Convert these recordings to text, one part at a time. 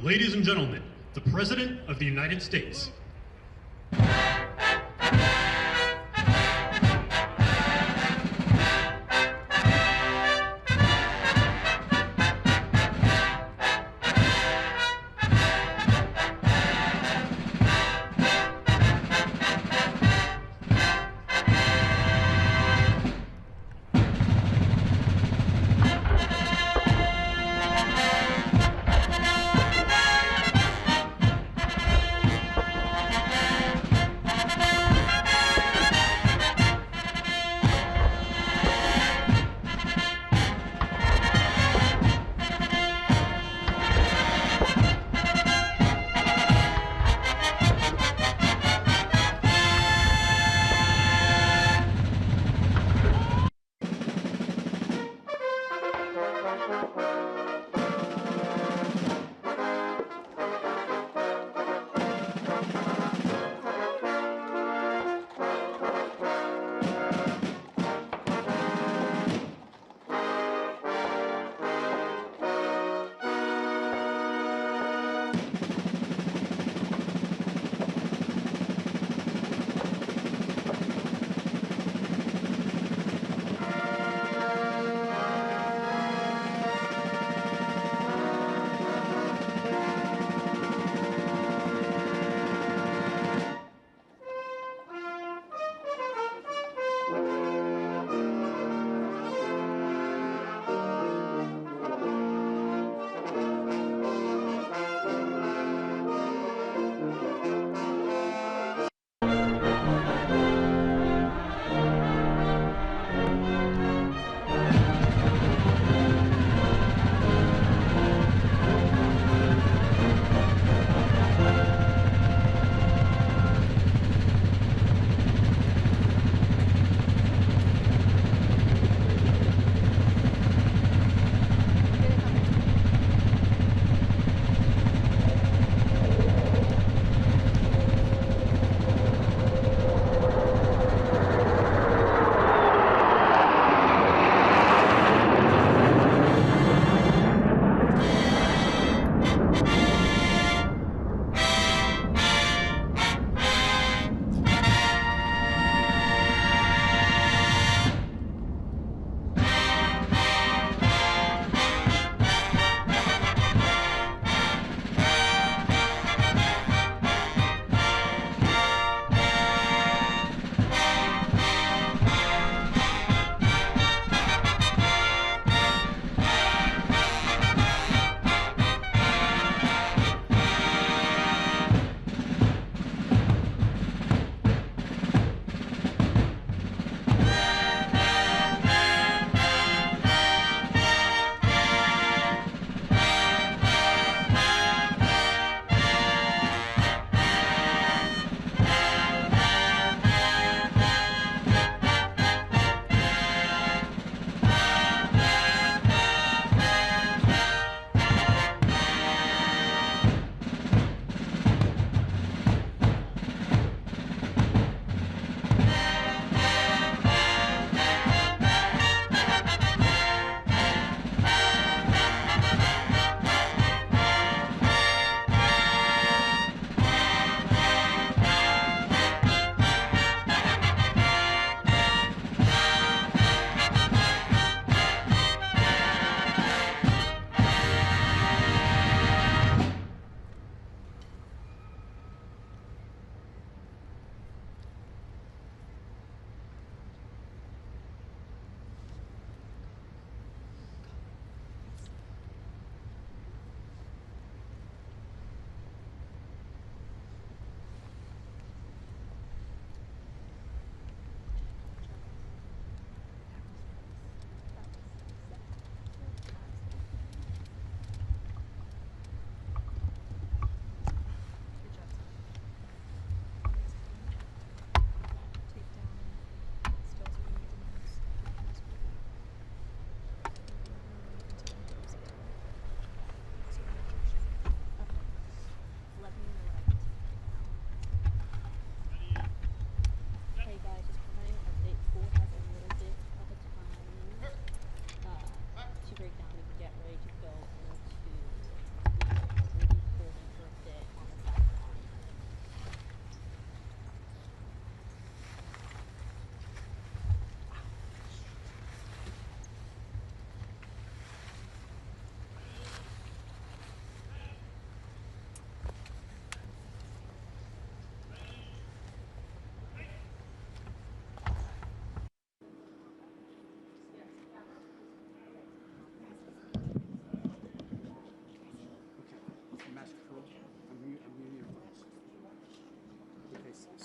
Ladies and gentlemen, the President of the United States.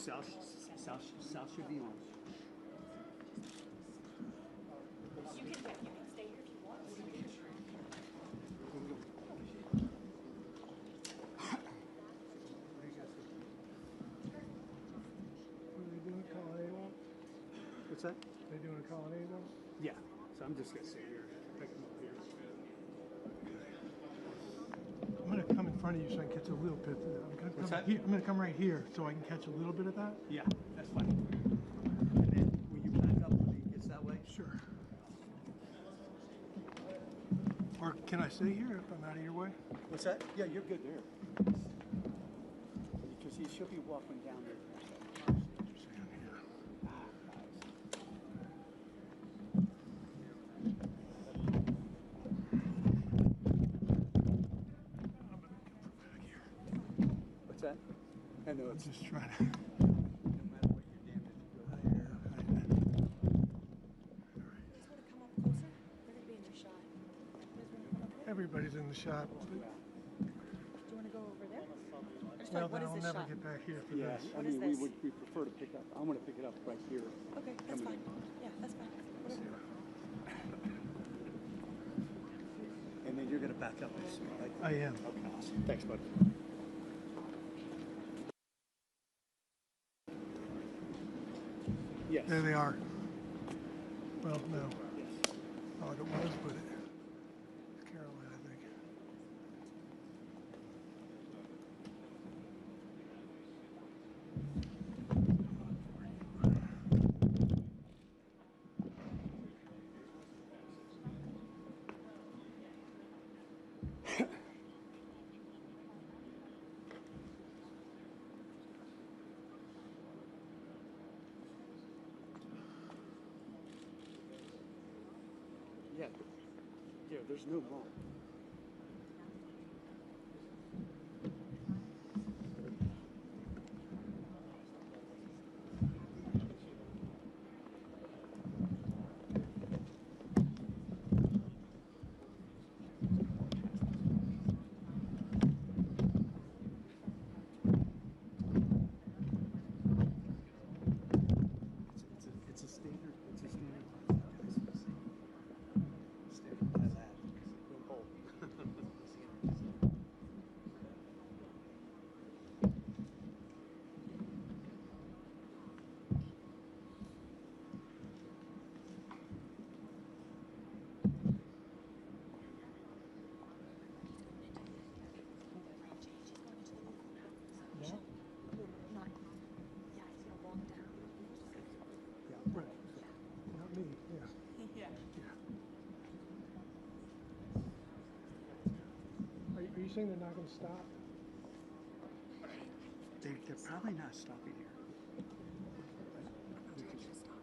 South should be on. You can stay here if you want. Are they doing a colonnade one? What's that? They doing a colonnade one? Yeah. So I'm just gonna sit here, pick them up here. I'm gonna come in front of you so I can catch a little bit of that. What's that? I'm gonna come right here so I can catch a little bit of that. Yeah, that's fine. And then when you back up when he gets that way? Sure. Or can I stay here if I'm out of your way? What's that? Yeah, you're good there. Because he should be walking down there. What's that? I know I'm it's just trying to. no matter what you're damned if you go out there. Just want to come up closer. They're going to be in your shot. You guys want to come up here? Everybody's in the shot. Do you want to go over there? I just Well, thought, what then is I'll this never shot? get back here for Yeah, this. I What mean, is this? we prefer to pick up. I'm going to pick it up right here. Okay, that's Coming fine. Yeah, that's fine. Whatever. And then you're going to back up this, right? I am. Okay, awesome. Thanks, bud. Yes. There they are. Well, no. Yes. Oh, it was, but it's Caroline, I think. Yeah. Yeah, there's no wrong. It's a standard. It's a standard. Standard by that. Don't hold. Yeah? Not, yeah, he's going to walk down. Yeah. Right. Not me, yeah. Yeah. Are you saying they're not gonna stop? They're probably not stopping here. We could just stop.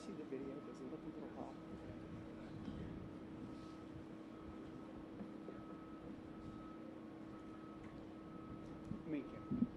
see the video? Does it look a little off? Me too.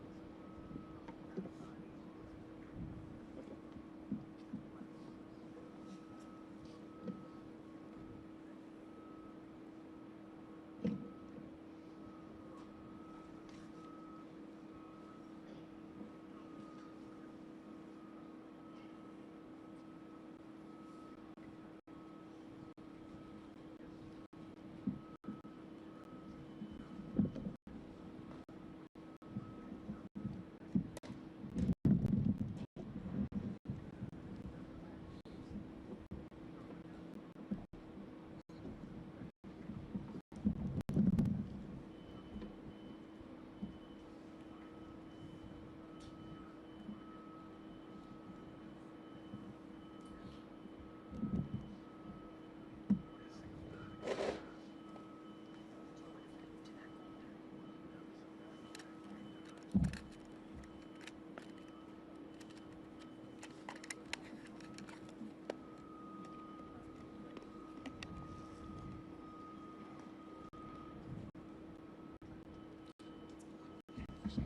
Okay.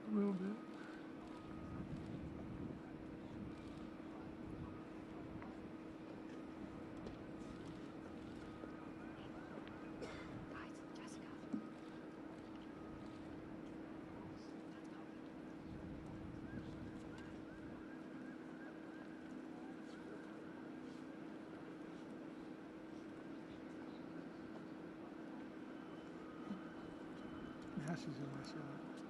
A little bit. Yeah, she's in my shot.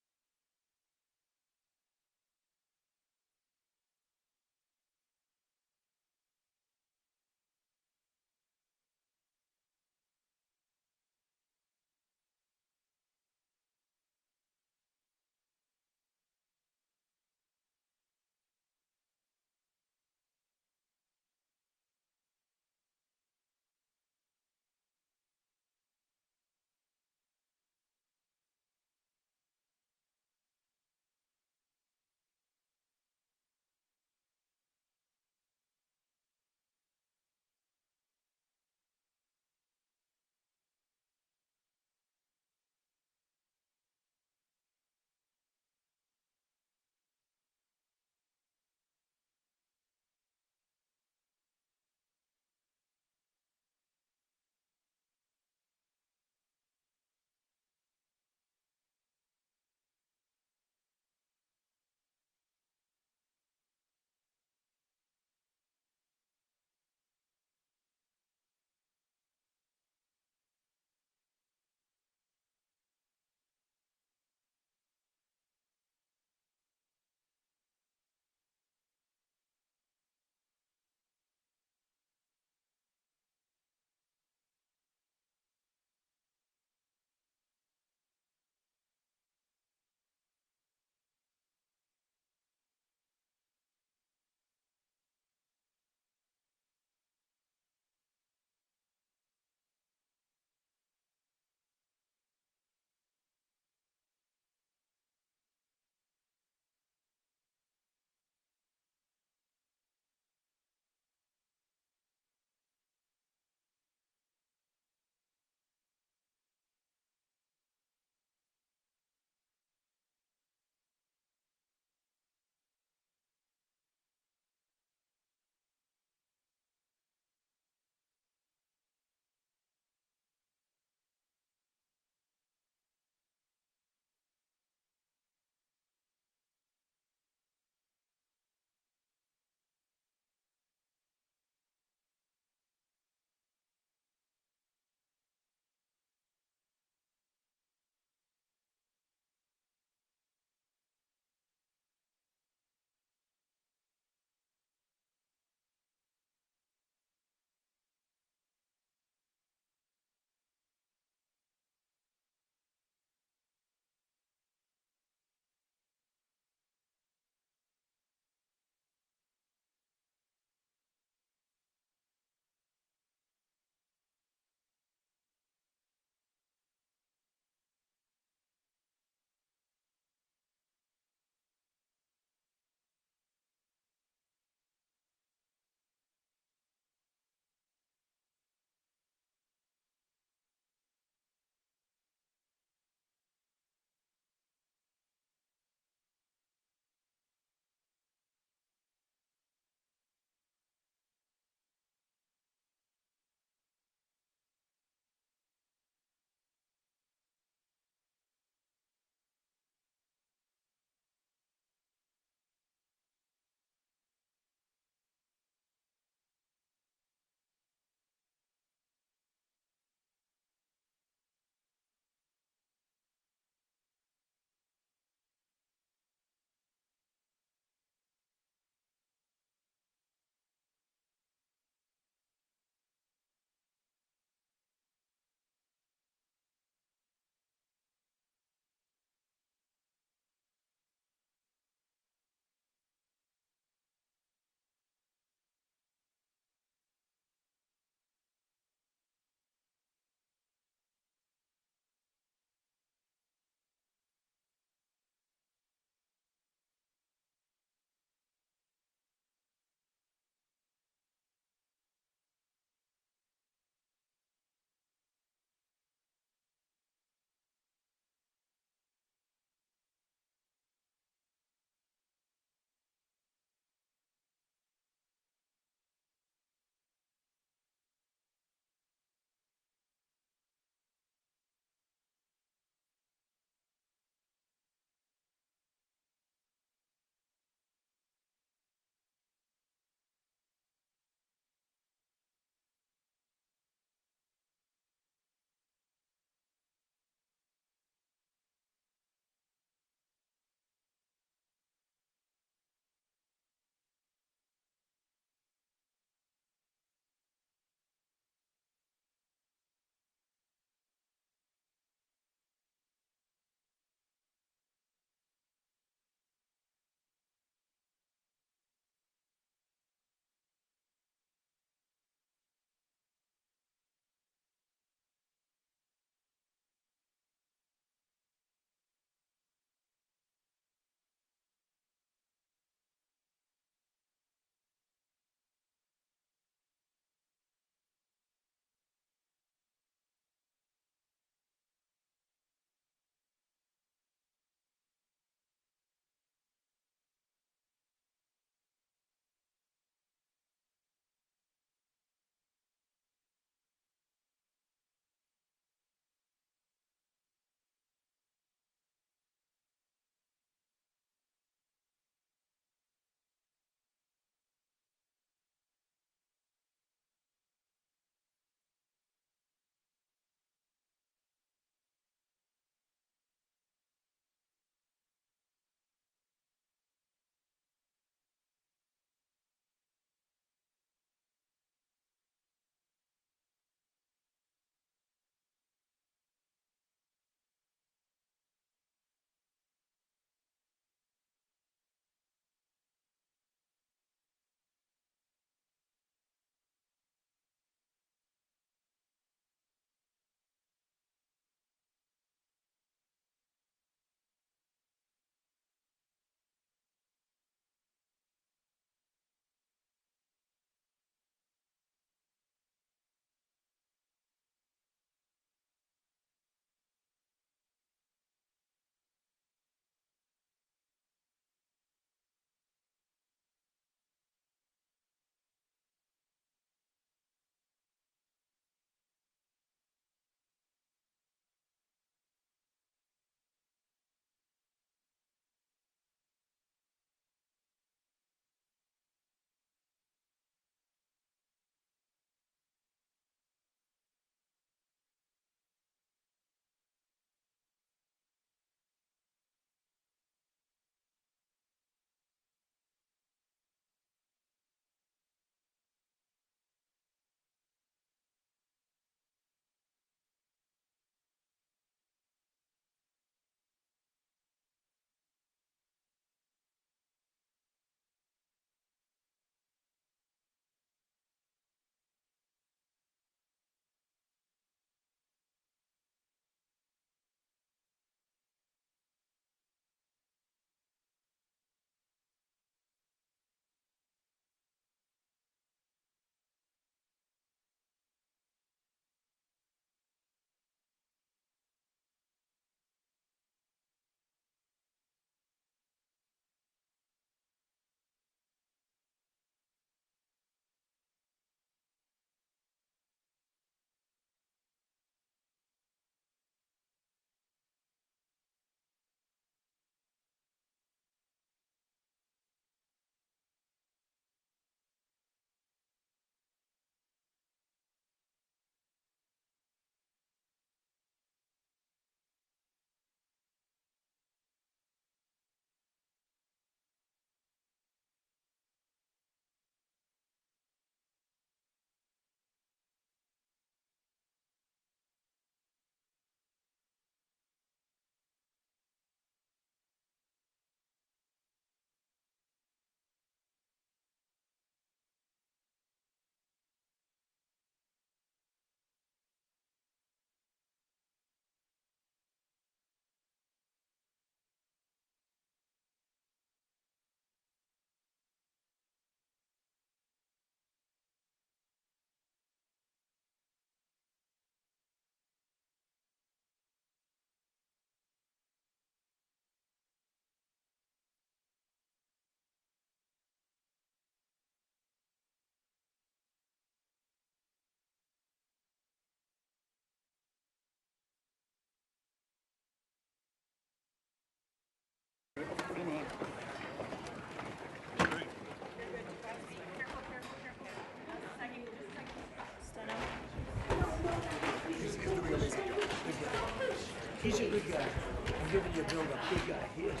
He's a good guy. I'm giving you a build-up. Good guy. He is.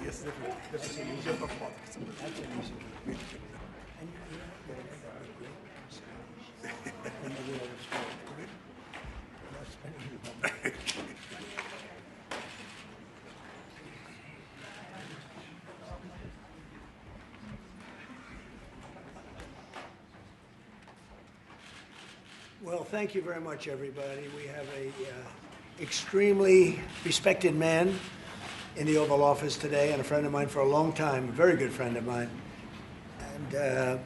Yes, definitely. That's an easy performance. That's an easy one. And you know, what I think are great personalities in the world of sport. I'm not spending any money. Well, thank you very much, everybody. We have a extremely respected man in the Oval Office today, and a friend of mine for a long time, a very good friend of mine. And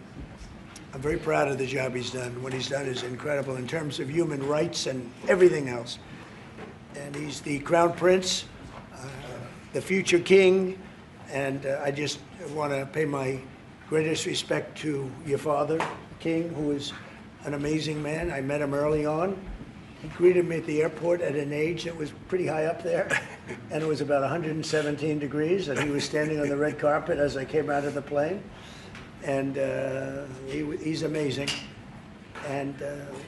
I'm very proud of the job he's done. What he's done is incredible in terms of human rights and everything else. And he's the Crown Prince, the future king, and I just want to pay my greatest respect to your father, King, who is an amazing man. I met him early on. He greeted me at the airport at an age that was pretty high up there, and it was about 117 degrees, and he was standing on the red carpet as I came out of the plane. And he's amazing. And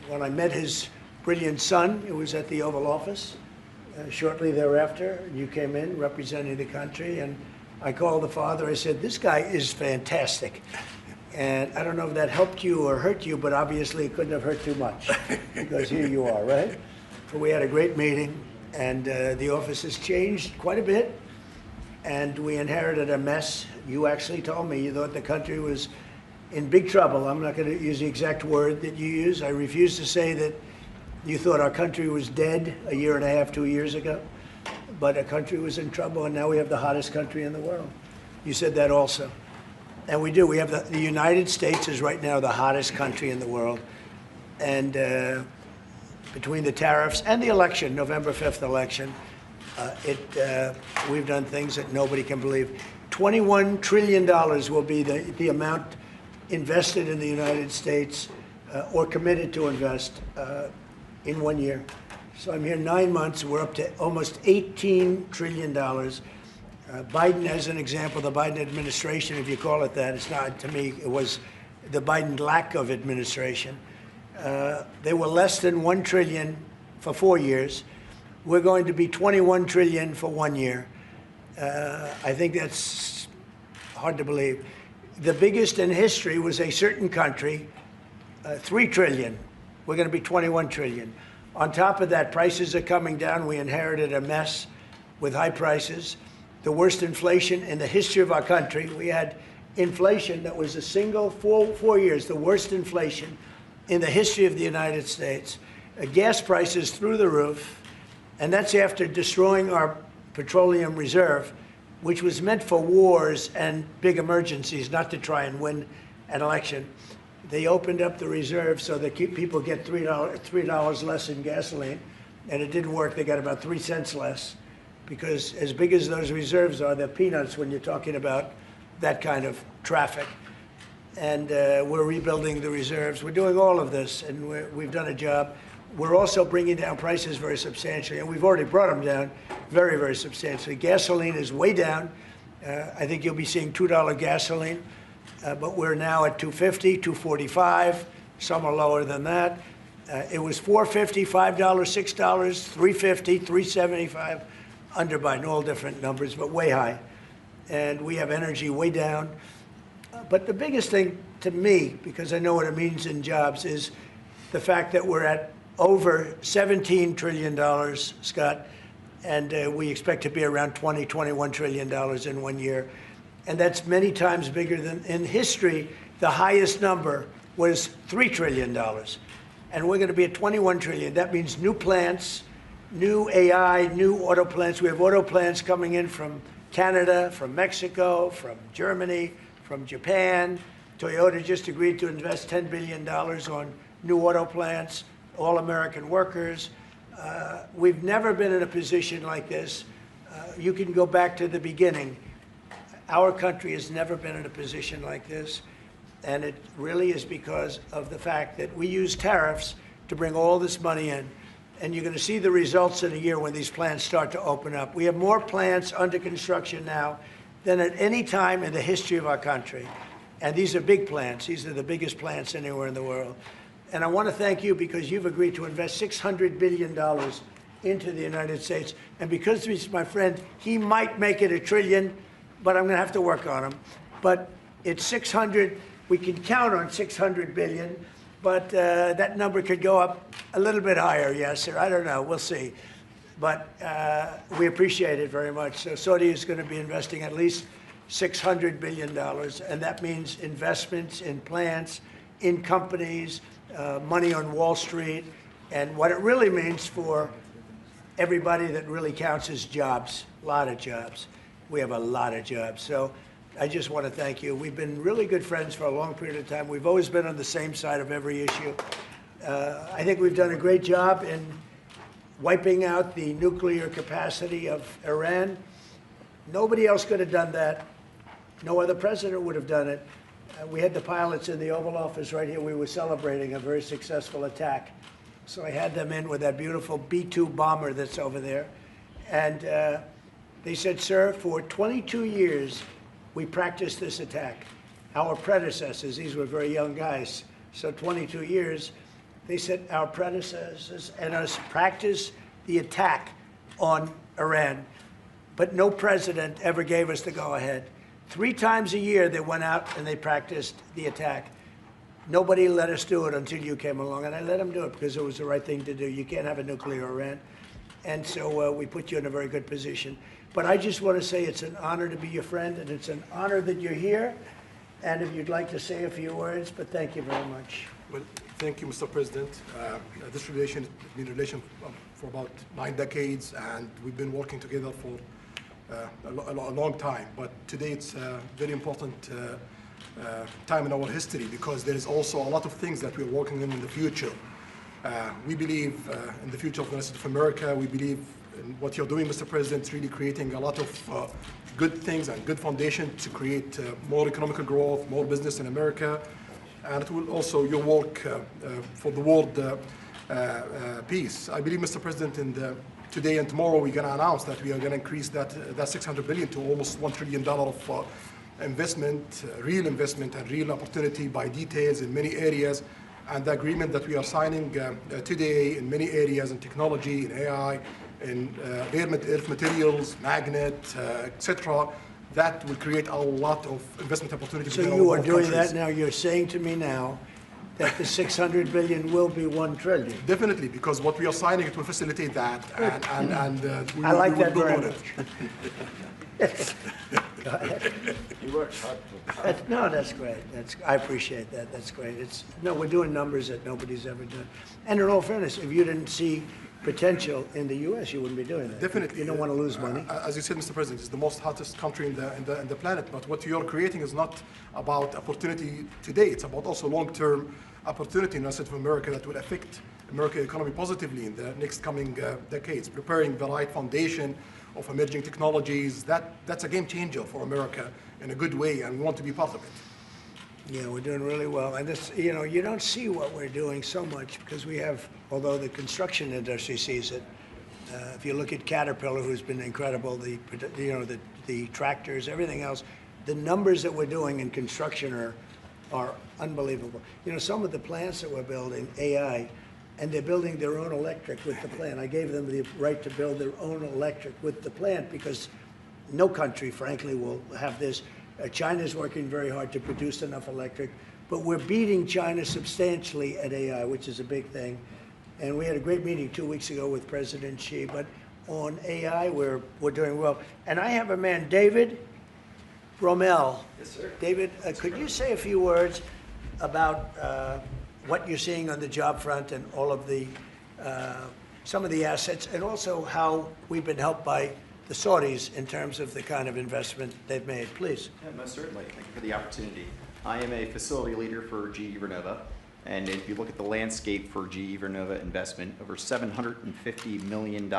when I met his brilliant son, it was at the Oval Office. Shortly thereafter, you came in representing the country, and I called the father. I said, "This guy is fantastic." And I don't know if that helped you or hurt you, but obviously it couldn't have hurt too much, because here you are, right? So we had a great meeting, and the office has changed quite a bit, and we inherited a mess. You actually told me you thought the country was in big trouble. I'm not going to use the exact word that you use. I refuse to say that you thought our country was dead a year and a half, 2 years ago, but our country was in trouble, and now we have the hottest country in the world. You said that also. And we do. We have the United States is right now the hottest country in the world. And between the tariffs and the election, November 5th election, we've done things that nobody can believe. $21 trillion will be the amount invested in the United States or committed to invest in 1 year. So I'm here 9 months. We're up to almost $18 trillion. Biden, as an example, the Biden administration, if you call it that, it's not, to me, it was the Biden lack of administration. They were less than $1 trillion for 4 years. We're going to be $21 trillion for 1 year. I think that's hard to believe. The biggest in history was a certain country, $3 trillion. We're going to be $21 trillion. On top of that, prices are coming down. We inherited a mess with high prices. The worst inflation in the history of our country. We had inflation that was a single 4 years, the worst inflation in the history of the United States. Gas prices through the roof, and that's after destroying our petroleum reserve, which was meant for wars and big emergencies, not to try and win an election. They opened up the reserve so that people get $3 less in gasoline, and it didn't work. They got about 3 cents less, because as big as those reserves are, they're peanuts when you're talking about that kind of traffic. And we're rebuilding the reserves. We're doing all of this, and we've done a job. We're also bringing down prices very substantially, and we've already brought them down very, very substantially. Gasoline is way down. I think you'll be seeing $2 gasoline, but we're now at $2.50, $2.45. Some are lower than that. It was $4.50, $5, $6, $3.50, $3.75. Under Biden, all different numbers, but way high. And we have energy way down. But the biggest thing to me, because I know what it means in jobs, is the fact that we're at over $17 trillion, Scott, and we expect to be around $21 trillion in 1 year. And that's many times bigger than in history. The highest number was $3 trillion. And we're going to be at $21 trillion. That means new plants, new AI, new auto plants. We have auto plants coming in from Canada, from Mexico, from Germany, from Japan. Toyota just agreed to invest $10 billion on new auto plants, all American workers. We've never been in a position like this. You can go back to the beginning. Our country has never been in a position like this. And it really is because of the fact that we use tariffs to bring all this money in. And you're going to see the results in a year when these plants start to open up. We have more plants under construction now than at any time in the history of our country. And these are big plants. These are the biggest plants anywhere in the world. And I want to thank you because you've agreed to invest $600 billion into the United States. And because he's my friend, he might make it $1 trillion, but I'm going to have to work on him. But it's 600. We can count on 600 billion, but that number could go up a little bit higher, yes, or I don't know. We'll see. But we appreciate it very much. So Saudi is going to be investing at least $600 billion, and that means investments in plants, in companies, money on Wall Street, and what it really means for everybody that really counts is jobs, a lot of jobs. We have a lot of jobs. So I just want to thank you. We've been really good friends for a long period of time. We've always been on the same side of every issue. I think we've done a great job in wiping out the nuclear capacity of Iran. Nobody else could have done that. No other president would have done it. We had the pilots in the Oval Office right here. We were celebrating a very successful attack. So I had them in with that beautiful B-2 bomber that's over there. And they said, sir, for 22 years, we practiced this attack. Our predecessors, these were very young guys, so 22 years, they said our predecessors and us practiced the attack on Iran, but no president ever gave us the go-ahead. 3 times a year they went out and they practiced the attack. Nobody let us do it until you came along, and I let them do it because it was the right thing to do. You can't have a nuclear Iran. And so we put you in a very good position. But I just want to say it's an honor to be your friend, and it's an honor that you're here. And if you'd like to say a few words, but thank you very much. Well, thank you, Mr. President. This relation has been a relation for about 9 decades, and we've been working together for a long time. But today it's a very important time in our history because there is also a lot of things that we're working on in the future. We believe in the future of the United States of America. We believe in what you're doing, Mr. President, really creating a lot of good things and good foundation to create more economic growth, more business in America. And it will also your work for the world peace. I believe, Mr. President, today and tomorrow we're going to announce that we are going to increase that $600 billion to almost $1 trillion of investment, real investment and real opportunity by details in many areas. And the agreement that we are signing today in many areas in technology, in AI, in rare earth materials, magnet, etc., that will create a lot of investment opportunities. So you are doing that now. You're saying to me now that the $600 billion will be $1 trillion. Definitely, because what we are signing, it will facilitate that, and we I like will that build very on much. it. Go ahead. He works hard. No, that's great. I appreciate that. That's great. We're doing numbers that nobody's ever done. And in all fairness, if you didn't see potential in the U.S., you wouldn't be doing that. Definitely. You don't want to lose money. As you said, Mr. President, it's the most hottest country in the planet. But what you're creating is not about opportunity today. It's about also long-term opportunity in the United States of America that will affect American economy positively in the next coming decades. Preparing the right foundation of emerging technologies, that's a game changer for America in a good way, and we want to be part of it. Yeah, we're doing really well. And this, you don't see what we're doing so much because we have, although the construction industry sees it. If you look at Caterpillar, who's been incredible, the tractors, everything else, the numbers that we're doing in construction are unbelievable. Some of the plants that we're building, AI, and they're building their own electric with the plant. I gave them the right to build their own electric with the plant because no country, frankly, will have this. China's working very hard to produce enough electric, but we're beating China substantially at AI, which is a big thing. And we had a great meeting 2 weeks ago with President Xi, but on AI, we're doing well. And I have a man, David Rommel. Yes, sir. David, could you say a few words about what you're seeing on the job front and all of the, some of the assets, and also how we've been helped by the Saudis in terms of the kind of investment they've made, please. Yeah, most certainly. Thank you for the opportunity. I am a facility leader for GE Vernova, and if you look at the landscape for GE Vernova investment, over $750 million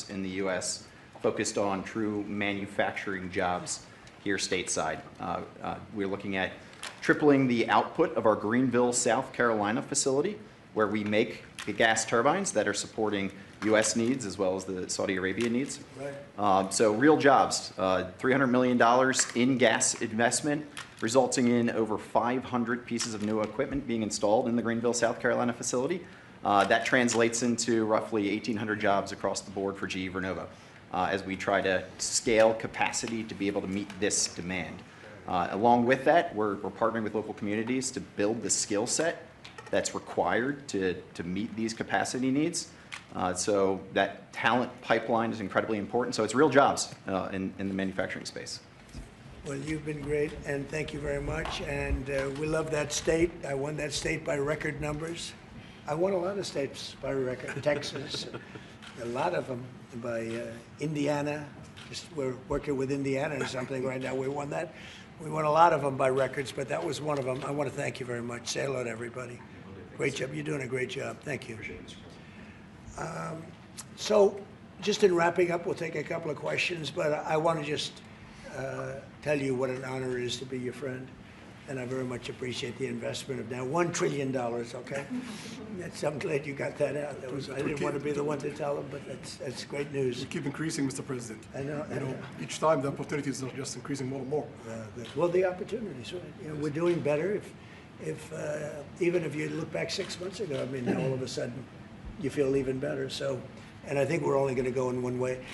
in the U.S. focused on true manufacturing jobs here stateside. We're looking at tripling the output of our Greenville, South Carolina facility, where we make the gas turbines that are supporting U.S. needs as well as the Saudi Arabia needs. Right. So real jobs, $300 million in gas investment, resulting in over 500 pieces of new equipment being installed in the Greenville, South Carolina facility. That translates into roughly 1,800 jobs across the board for GE Vernova as we try to scale capacity to be able to meet this demand. Along with that, we're partnering with local communities to build the skill set that's required to meet these capacity needs. So that talent pipeline is incredibly important. So it's real jobs in the manufacturing space. Well, you've been great, and thank you very much. And we love that state. I won that state by record numbers. I won a lot of states by record. Texas, a lot of them by Indiana. We're working with Indiana or something right now. We won that. We won a lot of them by records, but that was one of them. I want to thank you very much. Say hello to everybody. Great job. You're doing a great job. Thank you. So just in wrapping up, we'll take a couple of questions, but I want to just tell you what an honor it is to be your friend. And I very much appreciate the investment of now $1 trillion, okay? I'm glad you got that out. I didn't want to be the one to tell them, but that's great news. We keep increasing, Mr. President. I know. Each time the opportunities are just increasing more and more. Well, the opportunities, right? You know, we're doing better. Even if you look back 6 months ago, I mean, now all of a sudden you feel even better. So, and I think we're only going to go in one way.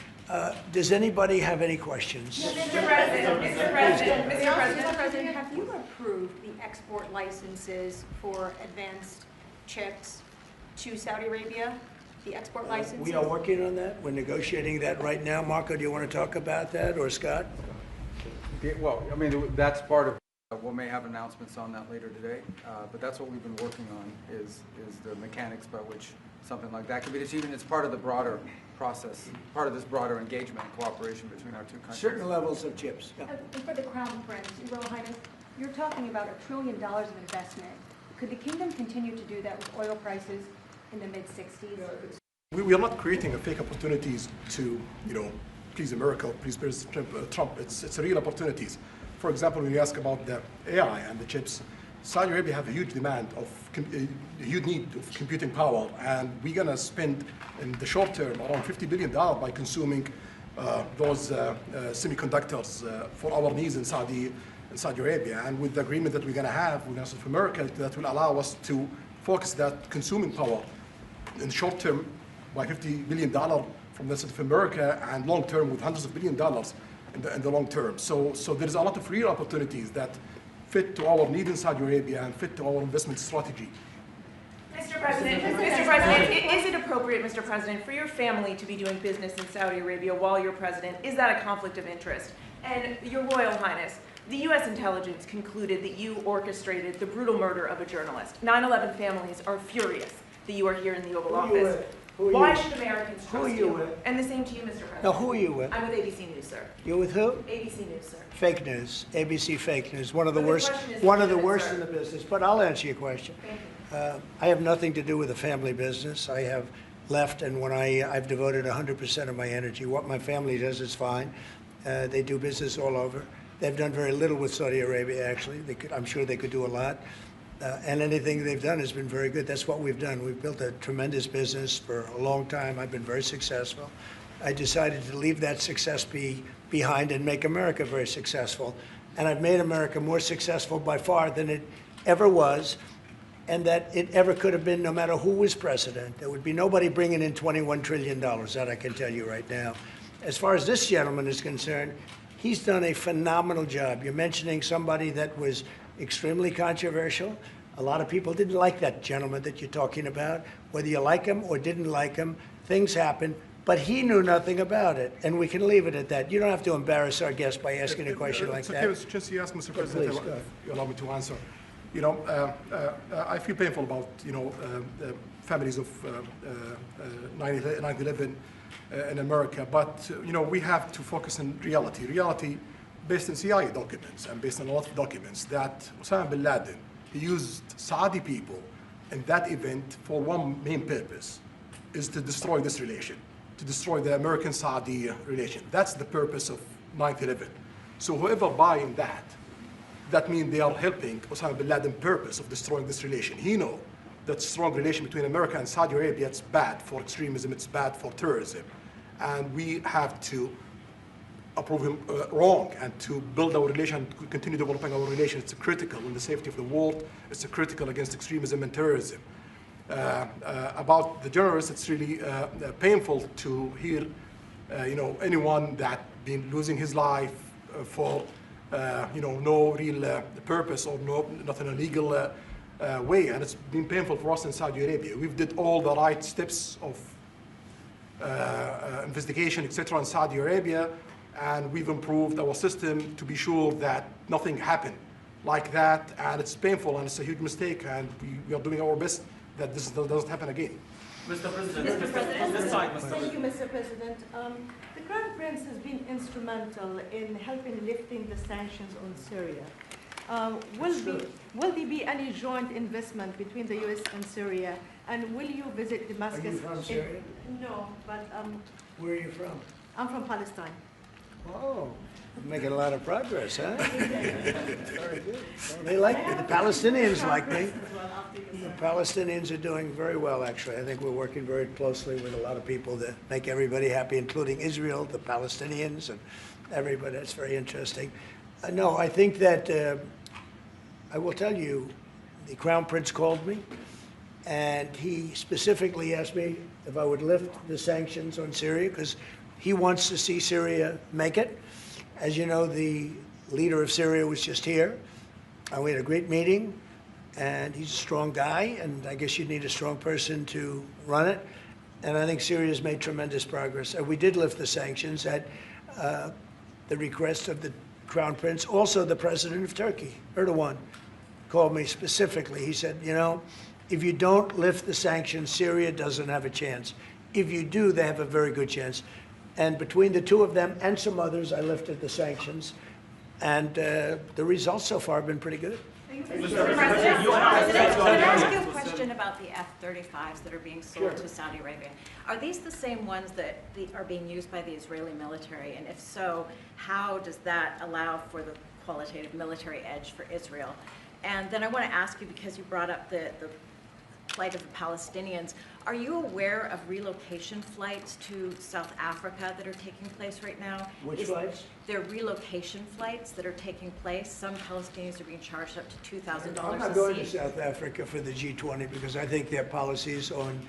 Does anybody have any questions? Mr. President, have you approved the export licenses for advanced chips to Saudi Arabia? The export licenses? We are working on that. We're negotiating that right now. Marco, do you want to talk about that, or Scott? Well, I mean, that's part of, we may have announcements on that later today, but that's what we've been working on is the mechanics by which something like that could be achieved, and it's part of the broader process, part of this broader engagement and cooperation between our two countries. Certain levels of chips. Yeah. And for the Crown Prince, Your Royal Highness, you're talking about $1 trillion of investment. Could the kingdom continue to do that with oil prices in the mid-60s? We are not creating a fake opportunities to, please America, please President Trump. It's real opportunities. For example, when you ask about the AI and the chips, Saudi Arabia have a huge demand a huge need of computing power, and we're gonna spend in the short term around $50 billion by consuming those semiconductors for our needs in Saudi Arabia. And with the agreement that we're gonna have with North America, that will allow us to focus that consuming power in the short term by $50 billion from the South America, and long term with hundreds of $billions in the long term. So there's a lot of real opportunities that fit to our need in Saudi Arabia and fit to our investment strategy. Mr. President, is it appropriate, Mr. President, for your family to be doing business in Saudi Arabia while you're president? Is that a conflict of interest? And Your Royal Highness, the U.S. intelligence concluded that you orchestrated the brutal murder of a journalist. 9/11 families are furious that you are here in the Oval Office. Why should Americans trust you? And the same to you, Mr. President. Now, who are you with? I'm with ABC News, sir. You're with who? ABC News, sir. Fake news, ABC fake news, one of the But the worst, question is one of the legitimate, worst sir. in the business. But I'll answer your question. Thank you. I have nothing to do with the family business. I have left, and when I've devoted 100% of my energy. What my family does is fine. They do business all over. They've done very little with Saudi Arabia, actually. I'm sure they could do a lot. And anything they've done has been very good. That's what we've done. We've built a tremendous business for a long time. I've been very successful. I decided to leave that success behind and make America very successful. And I've made America more successful by far than it ever was, and that it ever could have been, no matter who was president. There would be nobody bringing in $21 trillion, that I can tell you right now. As far as this gentleman is concerned, he's done a phenomenal job. You're mentioning somebody that was extremely controversial. A lot of people didn't like that gentleman that you're talking about. Whether you like him or didn't like him, things happen. But he knew nothing about it, and we can leave it at that. You don't have to embarrass our guest by asking a question like that. It's just you ask, Mr. President, please, go ahead. you allow me to answer. I feel painful about, the families of 9/11 in America, but, we have to focus on reality. Reality based on CIA documents and based on a lot of documents that Osama bin Laden, he used Saudi people in that event for one main purpose, is to destroy this relation, to destroy the American-Saudi relation. That's the purpose of 9/11. So whoever buying that means they are helping Osama bin Laden's purpose of destroying this relation. He knows that strong relation between America and Saudi Arabia, it's bad for extremism, it's bad for terrorism. And we have to approve him wrong and to build our relation, continue developing our relation. It's critical in the safety of the world. It's critical against extremism and terrorism. About the journalists, it's really painful to hear, anyone that been losing his life for, no real purpose or not in a legal way. And it's been painful for us in Saudi Arabia. We've did all the right steps of investigation, etc. in Saudi Arabia, and we've improved our system to be sure that nothing happened like that. And it's painful and it's a huge mistake, and we are doing our best that this doesn't happen again. Mr. President, Thank you, Mr. President. The Crown Prince has been instrumental in helping lifting the sanctions on Syria. Will there be any joint investment between the U.S. and Syria? And will you visit Damascus? Are you from Syria? No, but Where are you from? I'm from Palestine. Oh, you're making a lot of progress, huh? Very good. Well, they like me. The Palestinians like me. The Palestinians are doing very well, actually. I think we're working very closely with a lot of people to make everybody happy, including Israel, the Palestinians, and everybody. That's very interesting. No, I think that I will tell you, the Crown Prince called me, and he specifically asked me if I would lift the sanctions on Syria, because he wants to see Syria make it. As you know, the leader of Syria was just here, and we had a great meeting, and he's a strong guy, and I guess you need a strong person to run it. And I think Syria's made tremendous progress. And we did lift the sanctions at the request of the Crown Prince. Also, the president of Turkey, Erdogan, called me specifically. He said, if you don't lift the sanctions, Syria doesn't have a chance. If you do, they have a very good chance. And between the two of them and some others, I lifted the sanctions. And the results so far have been pretty good. Mr. President, can I ask you a question about the F-35s that are being sold to Saudi Arabia? Are these the same ones that are being used by the Israeli military? And if so, how does that allow for the qualitative military edge for Israel? And then I want to ask you, because you brought up the plight of the Palestinians, are you aware of relocation flights to South Africa that are taking place right now? Which flights? There are relocation flights that are taking place. Some Palestinians are being charged up to $2,000 a seat. I'm not going to South Africa for the G20 because I think their policies on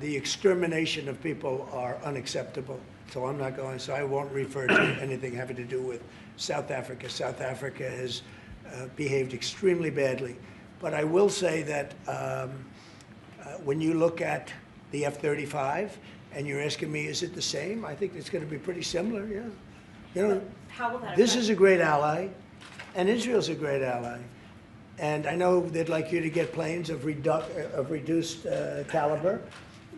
the extermination of people are unacceptable. So I'm not going, so I won't refer to anything having to do with South Africa. South Africa has behaved extremely badly. But I will say that when you look at the F-35 and you're asking me, is it the same? I think it's going to be pretty similar, yeah. How will that This affect? is a great ally, and Israel's a great ally. And I know they'd like you to get planes of reduced caliber.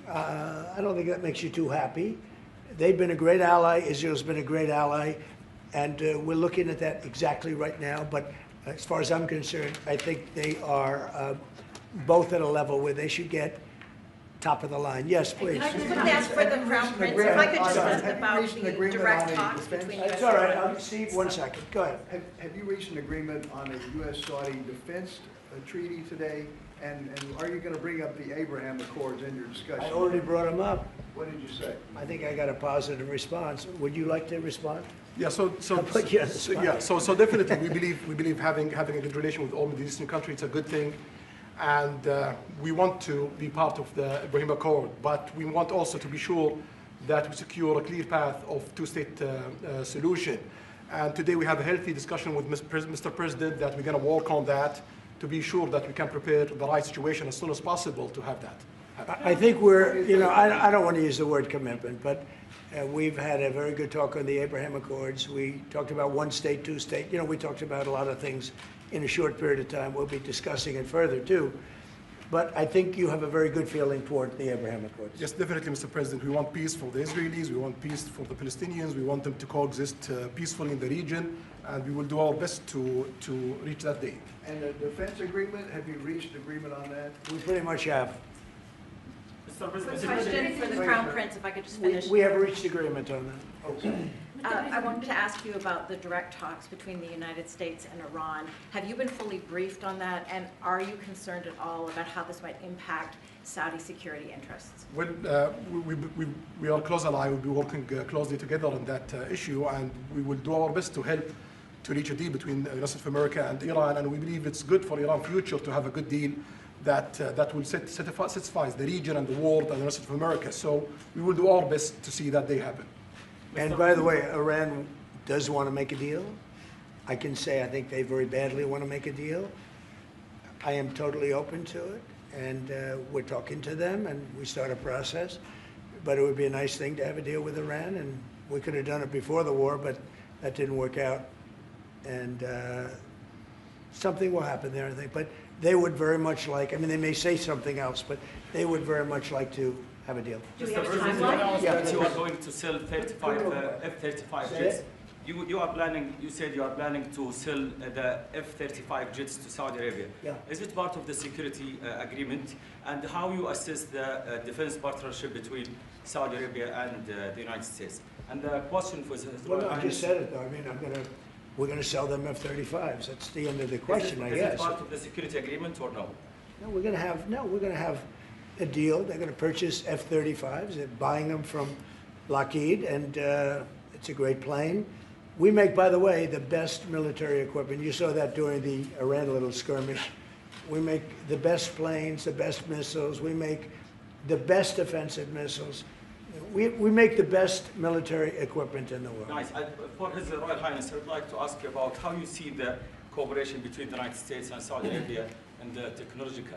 I don't think that makes you too happy. They've been a great ally. Israel's been a great ally. And we're looking at that exactly right now. But as far as I'm concerned, I think they are both at a level where they should get top of the line. Yes, please. I just want to ask for the Crown Prince, if I could just ask about the direct talks between U.S. That's all right. Steve, 1 second. Go ahead. Have you reached an agreement on a U.S. Saudi defense treaty today? And are you going to bring up the Abraham Accords in your discussion? I already brought them up. What did you say? I think I got a positive response. Would you like to respond? Yeah, so definitely we believe having a good relation with all Middle Eastern countries, it's a good thing. And we want to be part of the Ibrahim Accord, but we want also to be sure that we secure a clear path of two-state solution. And today we have a healthy discussion with Mr. President that we're going to work on that to be sure that we can prepare the right situation as soon as possible to have that happen. I think we're, I don't want to use the word commitment, but we've had a very good talk on the Abraham Accords. We talked about one state, two state. We talked about a lot of things in a short period of time. We'll be discussing it further, too. But I think you have a very good feeling toward the Abraham Accords. Yes, definitely, Mr. President. We want peace for the Israelis. We want peace for the Palestinians. We want them to coexist peacefully in the region. And we will do our best to reach that day. And the defense agreement, have you reached agreement on that? We pretty much have. Question for the Crown Prince, if I could just finish. We have reached agreement on that. Okay. I wanted to ask you about the direct talks between the United States and Iran. Have you been fully briefed on that, and are you concerned at all about how this might impact Saudi security interests? Well, we are close ally. We'll be working closely together on that issue, and we will do our best to help to reach a deal between the United States of America and Iran. And we believe it's good for Iran's future to have a good deal that will satisfy the region and the world and the United States of America. So we will do our best to see that they happen. And by the way, Iran does want to make a deal. I can say I think they very badly want to make a deal. I am totally open to it, and we're talking to them, and we start a process. But it would be a nice thing to have a deal with Iran, and we could have done it before the war, but that didn't work out. And something will happen there, I think. But they would very much like, I mean, they may say something else, but they would very much like to have a deal. Do we have a President, timeline? announced Yeah. that you are going to sell 35 F-35 jets. You are planning. You said you are planning to sell the F-35 jets to Saudi Arabia. Yeah. Is it part of the security agreement? And how you assess the defense partnership between Saudi Arabia and the United States? And the question for Well, no, I just said it, though. I mean, we're going to sell them F-35s. That's the end of the question, I guess. Is it part of the security agreement or no? No, we're going to have a deal. They're going to purchase F-35s. They're buying them from Lockheed, and it's a great plane. We make, by the way, the best military equipment. You saw that during the Iran little skirmish. We make the best planes, the best missiles. We make the best offensive missiles. We make the best military equipment in the world. Nice. For His Royal Highness, I would like to ask you about how you see the cooperation between the United States and Saudi Arabia in the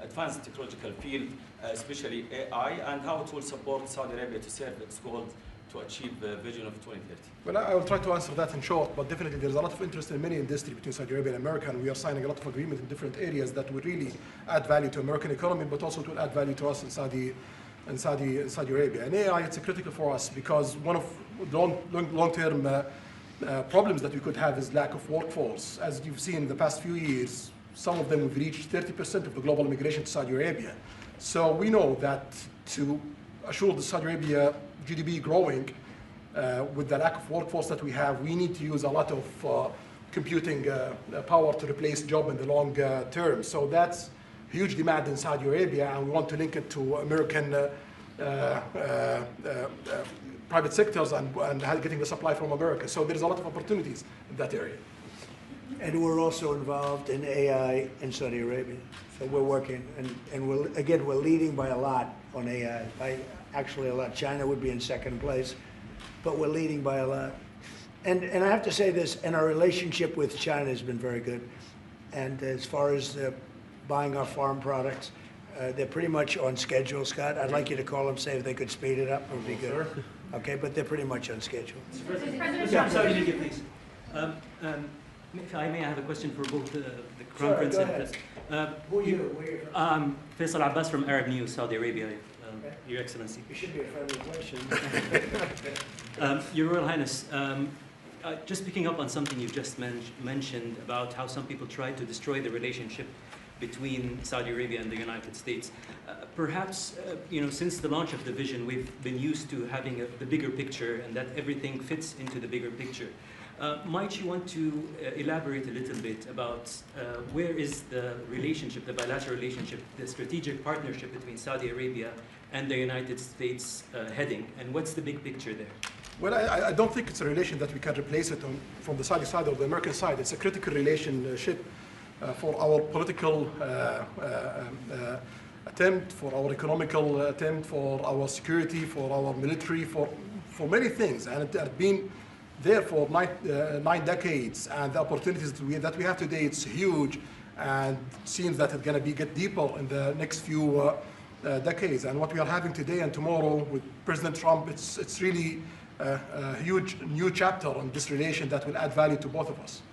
advanced technological field, especially AI, and how it will support Saudi Arabia to serve its goal to achieve the vision of 2030. Well, I will try to answer that in short, but definitely there's a lot of interest in many industries between Saudi Arabia and America, and we are signing a lot of agreements in different areas that will really add value to American economy, but also to add value to us in Saudi Arabia. And AI, it's critical for us because one of the long-term problems that we could have is lack of workforce. As you've seen in the past few years, some of them have reached 30% of the global immigration to Saudi Arabia. So we know that to assure the Saudi Arabia GDP growing with the lack of workforce that we have, we need to use a lot of computing power to replace job in the long term. So that's huge demand in Saudi Arabia, and we want to link it to American private sectors and getting the supply from America. So there's a lot of opportunities in that area. And we're also involved in AI in Saudi Arabia. So we're working, and we're leading by a lot on AI. Actually a lot. China would be in second place, but we're leading by a lot. And I have to say this, and our relationship with China has been very good. And as far as buying our farm products, they're pretty much on schedule, Scott. I'd like you to call them, say if they could speed it up, it would be good. Okay, but they're pretty much on schedule. I'm sorry, Lydia, please. If I may, I have a question for both the Crown Prince and Who are you? Faisal Abbas from Arab News, Saudi Arabia, Your Excellency. It should be a friendly question. Your Royal Highness, just picking up on something you just mentioned about how some people try to destroy the relationship between Saudi Arabia and the United States. Perhaps, since the launch of the vision, we've been used to having the bigger picture and that everything fits into the bigger picture. Might you want to elaborate a little bit about where is the relationship, the bilateral relationship, the strategic partnership between Saudi Arabia and the United States heading, and what's the big picture there? Well, I don't think it's a relation that we can replace it from the Saudi side or the American side. It's a critical relationship for our political attempt, for our economical attempt, for our security, for our military, for many things. And it has been there for 9 decades, and the opportunities that we have today, it's huge, and it seems that it's going to get deeper in the next few decades. And what we are having today and tomorrow with President Trump, it's really a huge new chapter on this relation that will add value to both of us.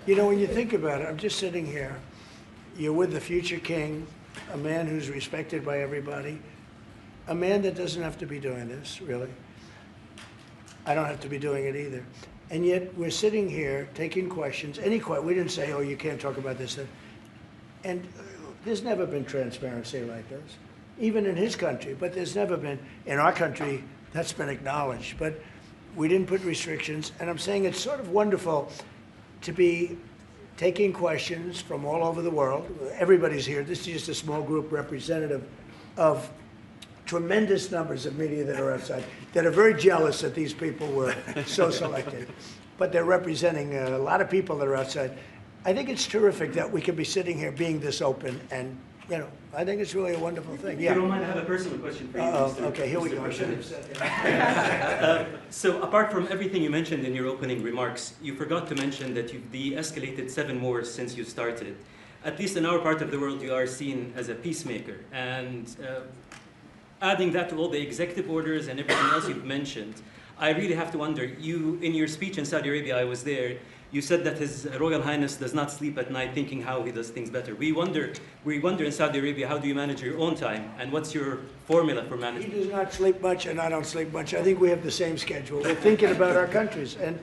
When you think about it, I'm just sitting here. You're with the future king, a man who's respected by everybody, a man that doesn't have to be doing this, really. I don't have to be doing it either. And yet we're sitting here taking questions, we didn't say, oh, you can't talk about this. And there's never been transparency like this, even in his country, but there's never been, in our country, that's been acknowledged. But We didn't put restrictions, and I'm saying it's sort of wonderful to be taking questions from all over the world. Everybody's here. This is just a small group representative of tremendous numbers of media that are outside, that are very jealous that these people were so selected. But they're representing a lot of people that are outside. I think it's terrific that we can be sitting here being this open, and, you know, I think it's really a wonderful thing. Yeah. If you don't mind, I have a personal question for you. Okay, here we go. So apart from everything you mentioned in your opening remarks, you forgot to mention that you've de-escalated 7 wars since you started. At least in our part of the world, you are seen as a peacemaker. And adding that to all the executive orders and everything else you've mentioned, I really have to wonder, you, in your speech in Saudi Arabia, I was there, you said that His Royal Highness does not sleep at night thinking how he does things better. We wonder in Saudi Arabia, how do you manage your own time? And what's your formula for management? He does not sleep much, and I don't sleep much. I think we have the same schedule. We're thinking about our countries. And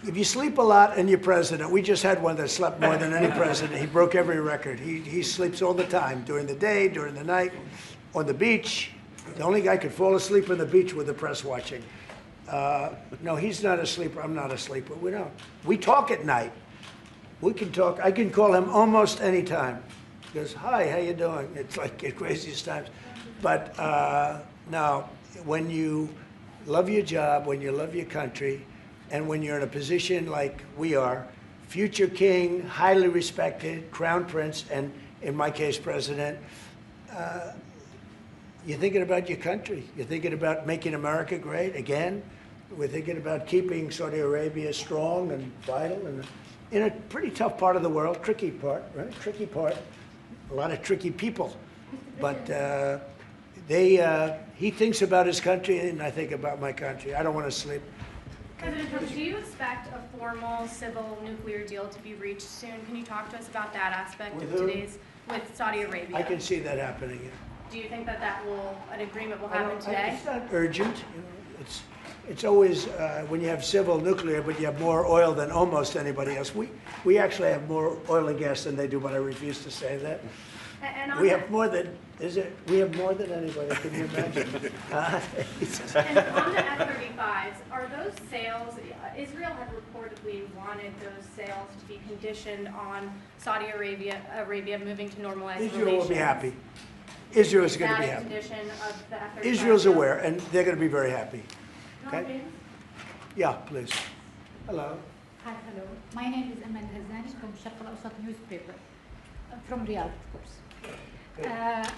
if you sleep a lot and you're president, we just had one that slept more than any president. He broke every record. He sleeps all the time, during the day, during the night, on the beach. The only guy could fall asleep on the beach with the press watching. No, he's not a sleeper. I'm not a sleeper. We don't. We talk at night. We can talk. I can call him almost any time. He goes, "Hi, how you doing?" It's like the craziest times. But no, when you love your job, when you love your country, and when you're in a position like we are, future king, highly respected, crown prince, and in my case, president, you're thinking about your country. You're thinking about making America great again. We're thinking about keeping Saudi Arabia strong and vital, and in a pretty tough part of the world, tricky part, right? Tricky part, a lot of tricky people. But he thinks about his country, and I think about my country. I don't want to sleep. President Trump, do you expect a formal civil nuclear deal to be reached soon? Can you talk to us about that aspect With of who? with Saudi Arabia? I can see that happening. Yeah. Do you think that an agreement will happen today? It's not urgent. You know, it's always when you have civil nuclear, but you have more oil than almost anybody else. We actually have more oil and gas than they do, but I refuse to say that. We have more than we have more than anybody. Can you imagine? And on the F-35s, are those sales? Israel had reportedly wanted those sales to be conditioned on Saudi Arabia moving to normalized relations. Israel will be happy. Israel is going to be happy. Israel's aware, and they're going to be very happy. Okay? Yeah, please. Hello. Hi, hello. My name is Amanda Hazani from Sharq al-Awsat newspaper, from Riyadh, of course.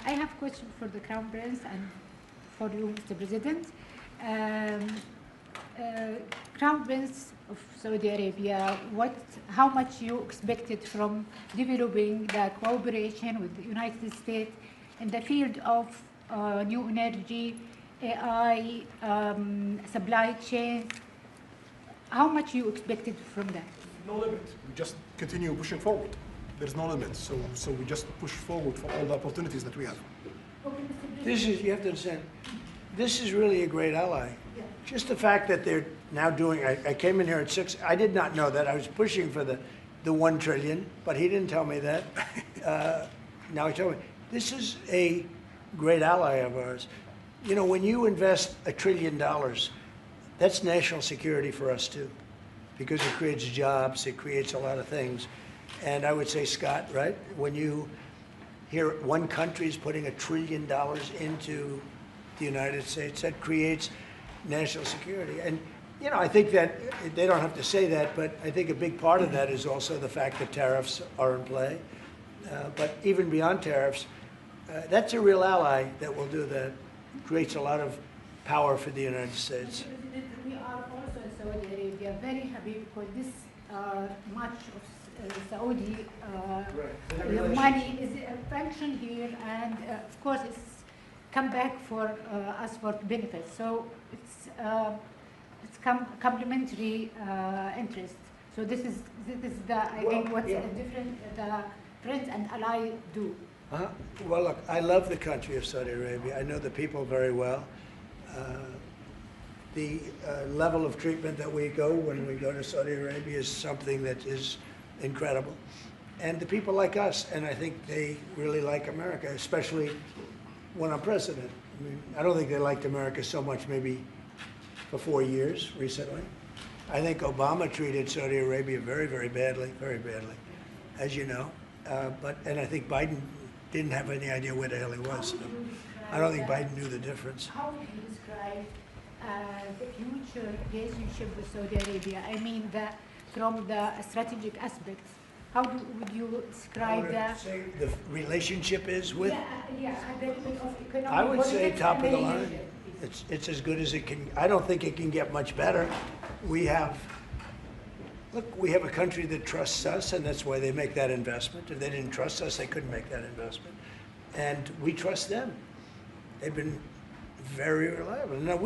I have a question for the Crown Prince and for you, Mr. President. Crown Prince of Saudi Arabia, how much you expected from developing the cooperation with the United States in the field of new energy, AI, supply chain? How much you expected from that? No limit. We just continue pushing forward. There's no limit. So we just push forward for all the opportunities that we have. You have to understand, this is really a great ally. Yeah. Just the fact that they're now doing, I came in here at 6, I did not know that. I was pushing for the 1 trillion, but he didn't tell me that. Now he told me. This is a great ally of ours. You know, when you invest $1 trillion, that's national security for us too, because it creates jobs, it creates a lot of things. And I would say, Scott, right, when you hear one country is putting $1 trillion into the United States, that creates national security. And, you know, I think that they don't have to say that, but I think a big part of that is also the fact that tariffs are in play. But even beyond tariffs, that's a real ally that will do that. Creates a lot of power for the United States. We are also in Saudi Arabia very happy because this much of Saudi money is functioned here, and of course it's come back for us for benefits. So it's complementary interest. So this is the I think what's different the friends and ally do. Well, look, I love the country of Saudi Arabia. I know the people very well. The level of treatment that we go when we go to Saudi Arabia is something that is incredible. And the people like us, and I think they really like America, especially when I'm president. I mean, I don't think they liked America so much maybe for 4 years recently. I think Obama treated Saudi Arabia very, very badly, as you know. And I think Biden didn't have any idea where the hell he was. I don't think Biden knew the difference. How would you describe the future relationship with Saudi Arabia? I mean, from the strategic aspects, how would you describe that? Say the relationship is with? Yeah, a little bit of economic. I would say politics, top of the and line. relationship. It's as good as it can. I don't think it can get much better. We have a country that trusts us, and that's why they make that investment. If they didn't trust us, they couldn't make that investment. And we trust them. They've been very reliable. Now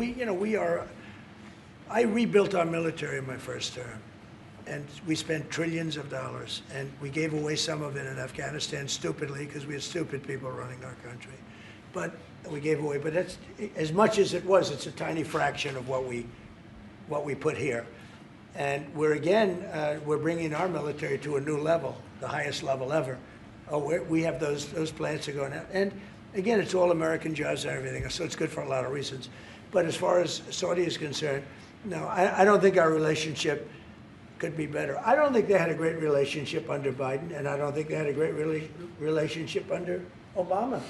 I rebuilt our military in my first term, and we spent trillions of dollars, and we gave away some of it in Afghanistan stupidly because we had stupid people running our country. But we gave away, but that's as much as it was. It's a tiny fraction of what we put here, and we're bringing our military to a new level, the highest level ever. We have those plants are going out, and again, it's all American jobs and everything, so it's good for a lot of reasons. But as far as Saudi is concerned, no, I don't think our relationship could be better. I don't think they had a great relationship under Biden, and I don't think they had a great relationship under Obama.